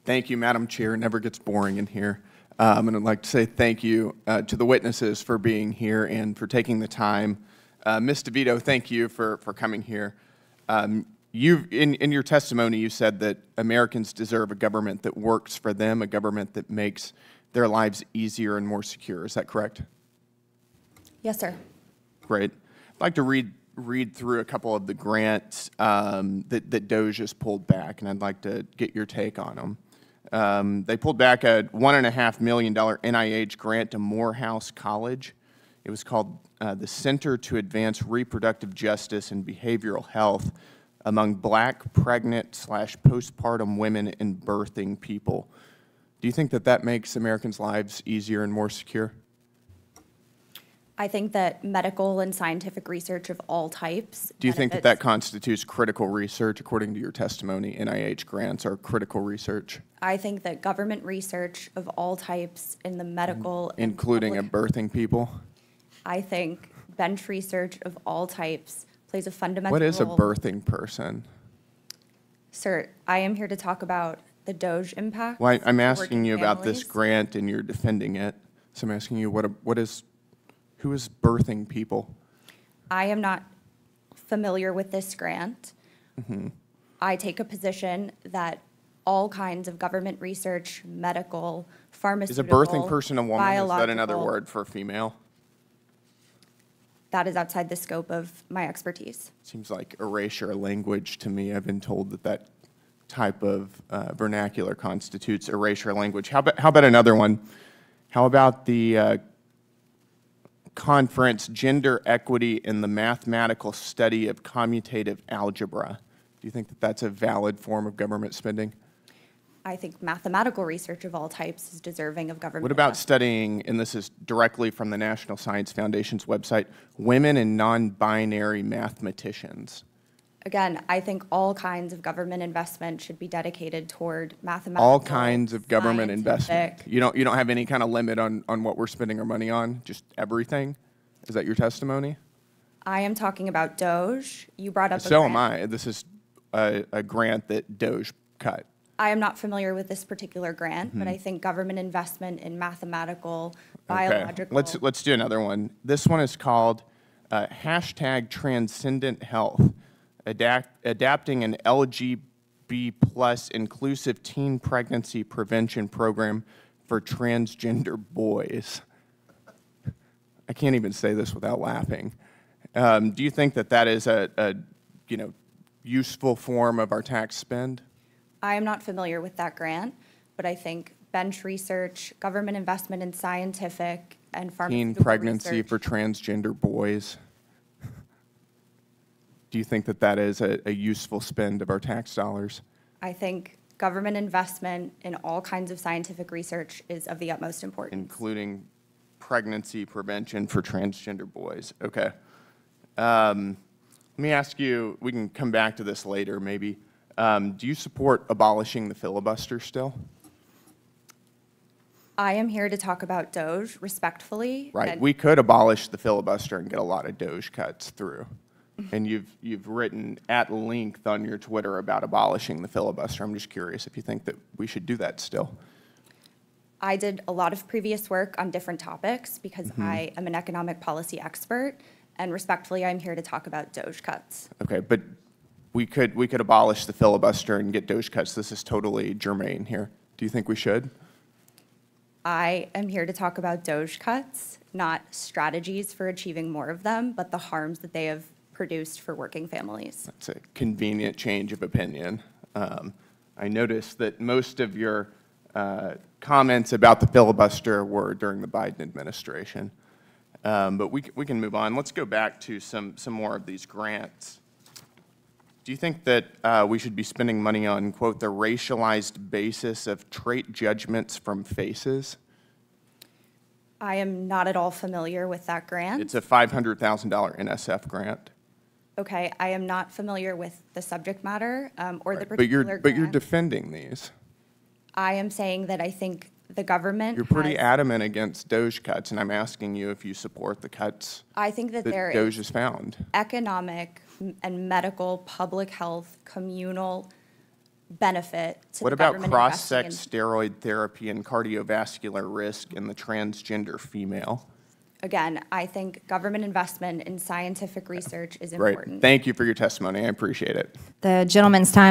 Thank you, Madam Chair. It never gets boring in here. And I'd like to say thank you to the witnesses for being here and for taking the time. Ms. DiVito, thank you for coming here. In your testimony, you said that Americans deserve a government that works for them, a government that makes their lives easier and more secure. Is that correct? Yes, sir. Great. I'd like to read through a couple of the grants that DOGE has pulled back, and I'd like to get your take on them. They pulled back a $1.5 million NIH grant to Morehouse College. It was called the Center to Advance Reproductive Justice and Behavioral Health among Black, pregnant / postpartum women and birthing people. Do you think that that makes Americans' lives easier and more secure? I think that medical and scientific research of all types. Do you think that that constitutes critical research? According to your testimony, NIH grants are critical research. I think that government research of all types in the medical, including a birthing people. I think bench research of all types plays a fundamental role. What is a birthing person? Sir, I am here to talk about the DOGE impact. Well, I'm asking you about this grant, and you're defending it. So I'm asking you, who is birthing people? I am not familiar with this grant. I take a position that all kinds of government research, medical, pharmaceutical, is a birthing person a woman? Is that another word for female? That is outside the scope of my expertise. Seems like erasure language to me. I've been told that that type of vernacular constitutes erasure language. How about another one? How about the conference, Gender Equity in the Mathematical Study of Commutative Algebra? Do you think that that's a valid form of government spending? I think mathematical research of all types is deserving of government. What about studying, and this is directly from the National Science Foundation's website, women and non-binary mathematicians? Again, I think all kinds of government investment should be dedicated toward mathematical. All kinds of government investment. You don't have any kind of limit on what we're spending our money on? Just everything? Is that your testimony? I am talking about DOGE. You brought up So am I. This is a grant that DOGE cut. I am not familiar with this particular grant, but I think government investment in mathematical, biological. Okay. Let's do another one. This one is called hashtag Transcendent Health. Adapting an LGB plus inclusive teen pregnancy prevention program for transgender boys. I can't even say this without laughing. Do you think that that is a useful form of our tax spend? I am not familiar with that grant, but I think bench research, government investment in scientific and pharmaceutical teen pregnancy research. for transgender boys. Do you think that that is a useful spend of our tax dollars? I think government investment in all kinds of scientific research is of the utmost importance. Including pregnancy prevention for transgender boys. Okay. Let me ask you, we can come back to this later maybe. Do you support abolishing the filibuster still? I am here to talk about DOGE respectfully. Right. We could abolish the filibuster and get a lot of DOGE cuts through. And you've written at length on your Twitter about abolishing the filibuster. I'm just curious if you think that we should do that still. I did a lot of previous work on different topics because I am an economic policy expert, and respectfully, I'm here to talk about DOGE cuts. Okay, but we could abolish the filibuster and get DOGE cuts. This is totally germane here. Do you think we should? I am here to talk about DOGE cuts, not strategies for achieving more of them, but the harms that they have produced for working families. That's a convenient change of opinion. I noticed that most of your comments about the filibuster were during the Biden administration. But we can move on. Let's go back to some more of these grants. Do you think that we should be spending money on, quote, the racialized basis of trait judgments from faces? I am not at all familiar with that grant. It's a $500,000 NSF grant. Okay, I am not familiar with the subject matter or the particular grant. But you're defending these. I am saying that I think the government You're pretty adamant against DOGE cuts, and I'm asking you if you support the cuts I think that there DOGE is has found. economic and medical, public health, communal benefit to What the about government cross-sex investing steroid therapy and cardiovascular risk in the transgender female? Again, I think government investment in scientific research is Right. important. Thank you for your testimony. I appreciate it. The gentleman's time